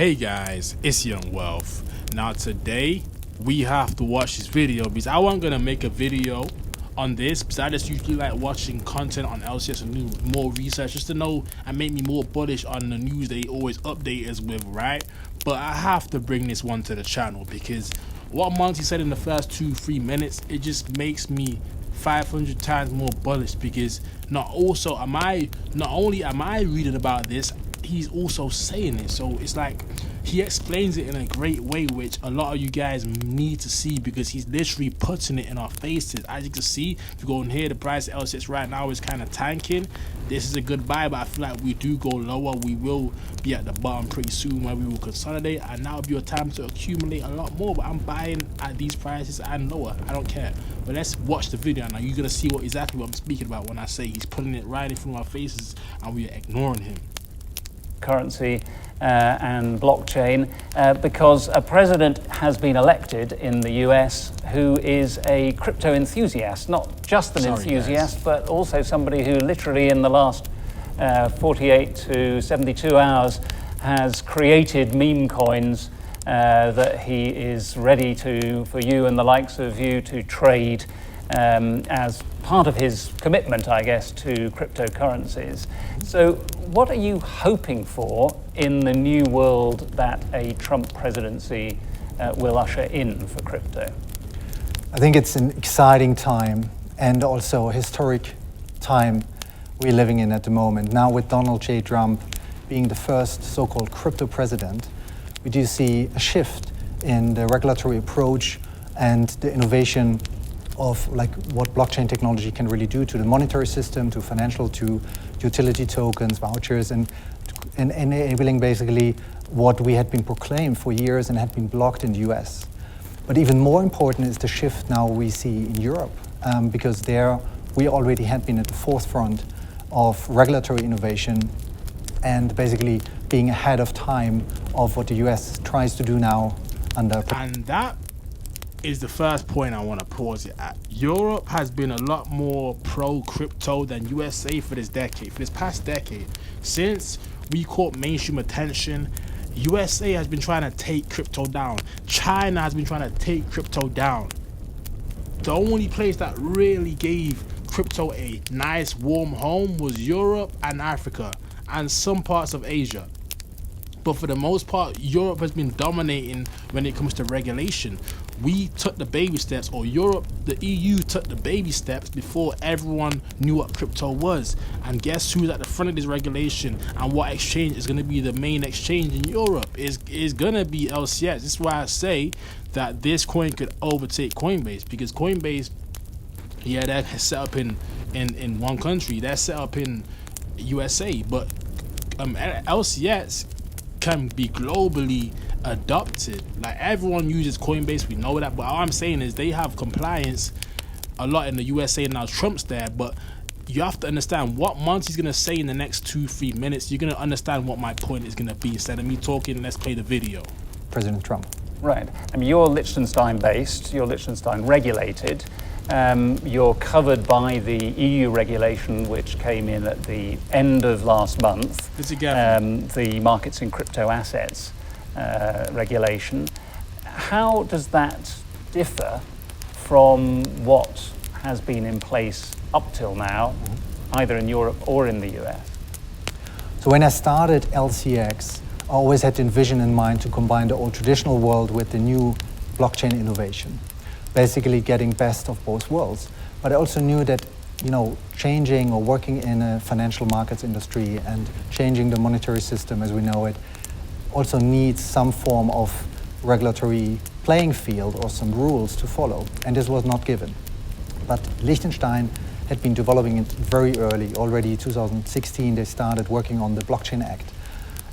Hey guys, it's Young Wealth. Now today we have to watch this video because I wasn't gonna make a video on this because I just usually like watching content on LCX and do more research just to know and make me more bullish on the news they always update us with, right? But I have to bring this one to the channel because what Monty said in the first 2-3 minutes, it just makes me 500 times more bullish because not only am I reading about this, he's also saying it. So it's like he explains it in a great way, which a lot of you guys need to see because he's literally putting it in our faces. As you can see, if you go in here, the price of LCX right now is kind of tanking. This is a good buy, but I feel like we do go lower, we will be at the bottom pretty soon where we will consolidate, and now will be your time to accumulate a lot more. But I'm buying at these prices and lower, I don't care. But let's watch the video now. You're gonna see exactly what I'm speaking about when I say he's putting it right in front of our faces and we are ignoring him. Currency and blockchain because a president has been elected in the US who is a crypto enthusiast, not just an enthusiast, but also somebody who literally in the last 48 to 72 hours has created meme coins that he is ready for you and the likes of you to trade as part of his commitment, I guess, to cryptocurrencies. So what are you hoping for in the new world that a Trump presidency will usher in for crypto? I think it's an exciting time and also a historic time we're living in at the moment. Now with Donald J. Trump being the first so-called crypto president, we do see a shift in the regulatory approach and the innovation of like what blockchain technology can really do to the monetary system, to financial, to utility tokens, vouchers, and enabling basically what we had been proclaimed for years and had been blocked in the US. But even more important is the shift now we see in Europe, because there we already had been at the forefront of regulatory innovation and basically being ahead of time of what the US tries to do now under. And that is the first point I want to pause it at. Europe has been a lot more pro-crypto than USA for this past decade. Since we caught mainstream attention, USA has been trying to take crypto down. China has been trying to take crypto down. The only place that really gave crypto a nice warm home was Europe and Africa and some parts of Asia. But for the most part, Europe has been dominating when it comes to regulation. We took the baby steps, or Europe, the EU took the baby steps before everyone knew what crypto was. And guess who's at the front of this regulation and what exchange is going to be the main exchange in Europe? Is going to be LCX. This is why I say that this coin could overtake Coinbase, because Coinbase, yeah, they're set up in one country. They're set up in USA, but LCX can be globally adopted. Like everyone uses Coinbase, we know that, but all I'm saying is they have compliance a lot in the USA now. Trump's there, but you have to understand what Monty's gonna say in the next 2-3 minutes. You're gonna understand what my point is gonna be instead of me talking. Let's play the video. President Trump. Right. I mean, you're Liechtenstein based, you're Liechtenstein regulated. You're covered by the EU regulation, which came in at the end of last month. The markets in crypto assets regulation. How does that differ from what has been in place up till now, either in Europe or in the US? So when I started LCX, I always had the vision in mind to combine the old traditional world with the new blockchain innovation, basically getting best of both worlds. But I also knew that, changing or working in a financial markets industry and changing the monetary system as we know it also needs some form of regulatory playing field or some rules to follow, and this was not given. But Liechtenstein had been developing it very early. Already 2016 they started working on the Blockchain Act.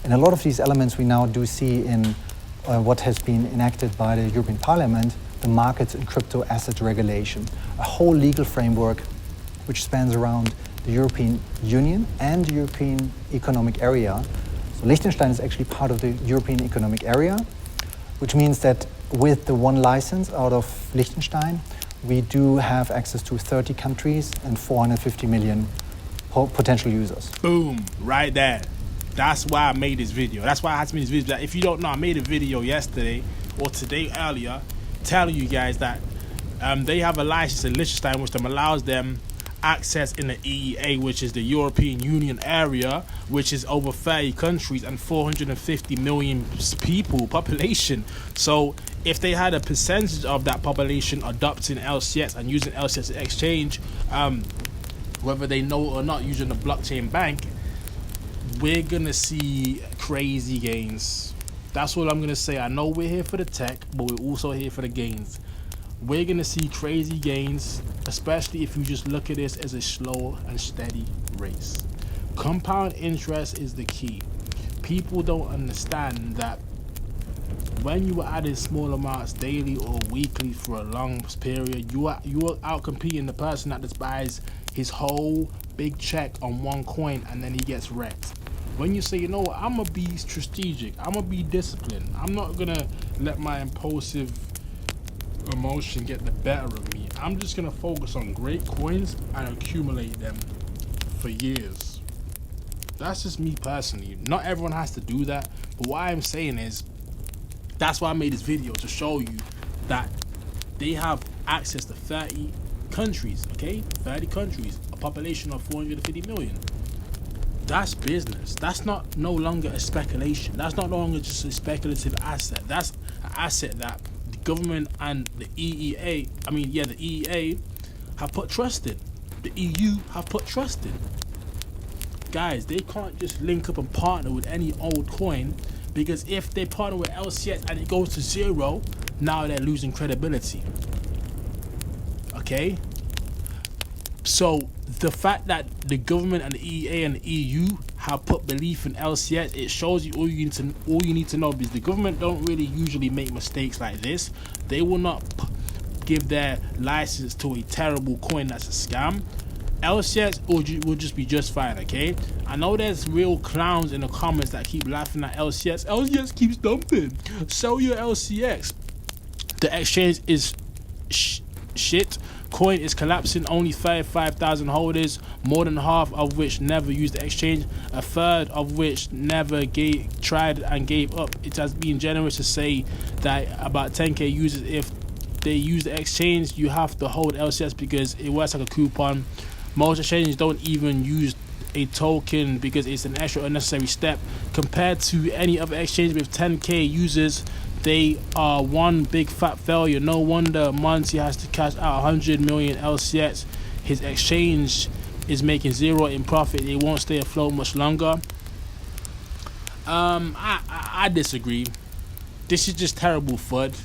And a lot of these elements we now do see in what has been enacted by the European Parliament, the markets and crypto assets regulation, a whole legal framework which spans around the European Union and the European Economic Area. So Liechtenstein is actually part of the European Economic Area, which means that with the one license out of Liechtenstein, we do have access to 30 countries and 450 million potential users. Boom, right there. That's why I made this video. That's why I had to make this video. If you don't know, I made a video yesterday or today earlier telling you guys that they have a license in Liechtenstein which allows them access in the EEA, which is the European Union area, which is over 30 countries and 450 million people population. So if they had a percentage of that population adopting LCX and using LCX exchange, whether they know or not, using the blockchain bank, we're gonna see crazy gains. That's all I'm gonna say. I know we're here for the tech, but we're also here for the gains. We're gonna see crazy gains, especially if you just look at this as a slow and steady race. Compound interest is the key. People don't understand that when you are adding small amounts daily or weekly for a long period, you are out competing the person that just buys his whole big check on one coin and then he gets wrecked. When you say, you know what, I'm gonna be strategic, I'm gonna be disciplined, I'm not gonna let my impulsive emotion get the better of me, I'm just gonna focus on great coins and accumulate them for years. That's just me personally. Not everyone has to do that, but what I'm saying is, that's why I made this video, to show you that they have access to 30 countries, okay? 30 countries, a population of 450 million. That's business. That's no longer a speculation. That's no longer just a speculative asset. That's an asset that the government and the EEA, the EEA have put trust in. The EU have put trust in. Guys, they can't just link up and partner with any old coin, because if they partner with LCX and it goes to zero, now they're losing credibility. Okay? So the fact that the government and the EEA and the EU have put belief in LCX, it shows you all you need to know, because the government don't really usually make mistakes like this. They will not give their license to a terrible coin that's a scam. LCX will just be just fine, okay? I know there's real clowns in the comments that keep laughing at LCX. LCX keeps dumping. Sell your LCX. The exchange is shit. Coin is collapsing. Only 35,000 holders, more than half of which never used the exchange, a third of which never tried and gave up. It has been generous to say that about 10k users, if they use the exchange, you have to hold LCX because it works like a coupon. Most exchanges don't even use a token because it's an extra unnecessary step. Compared to any other exchange with 10k users, they are one big fat failure. No wonder Monty has to cash out 100 million LCX. His exchange is making zero in profit. It won't stay afloat much longer. I disagree. This is just terrible FUD.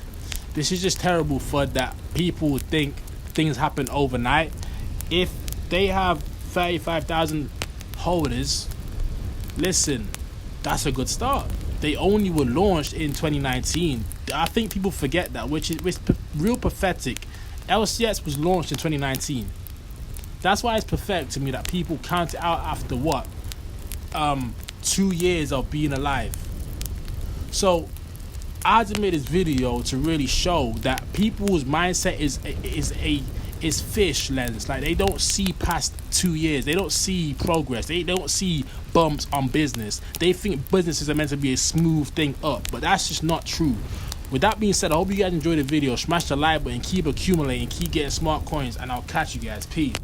This is just terrible FUD that people think things happen overnight. If they have 35,000 holders, listen, that's a good start. They only were launched in 2019. I think people forget that, which is real pathetic. LCX was launched in 2019. That's why it's pathetic to me that people count it out after what? 2 years of being alive. So I had to make this video to really show that people's mindset is fish lens. Like, they don't see past 2 years. They don't see progress. They don't see bumps on business. They think businesses are meant to be a smooth thing up, but that's just not true. With that being said, I hope you guys enjoyed the video. Smash the like button, keep accumulating, keep getting smart coins, and I'll catch you guys. Peace.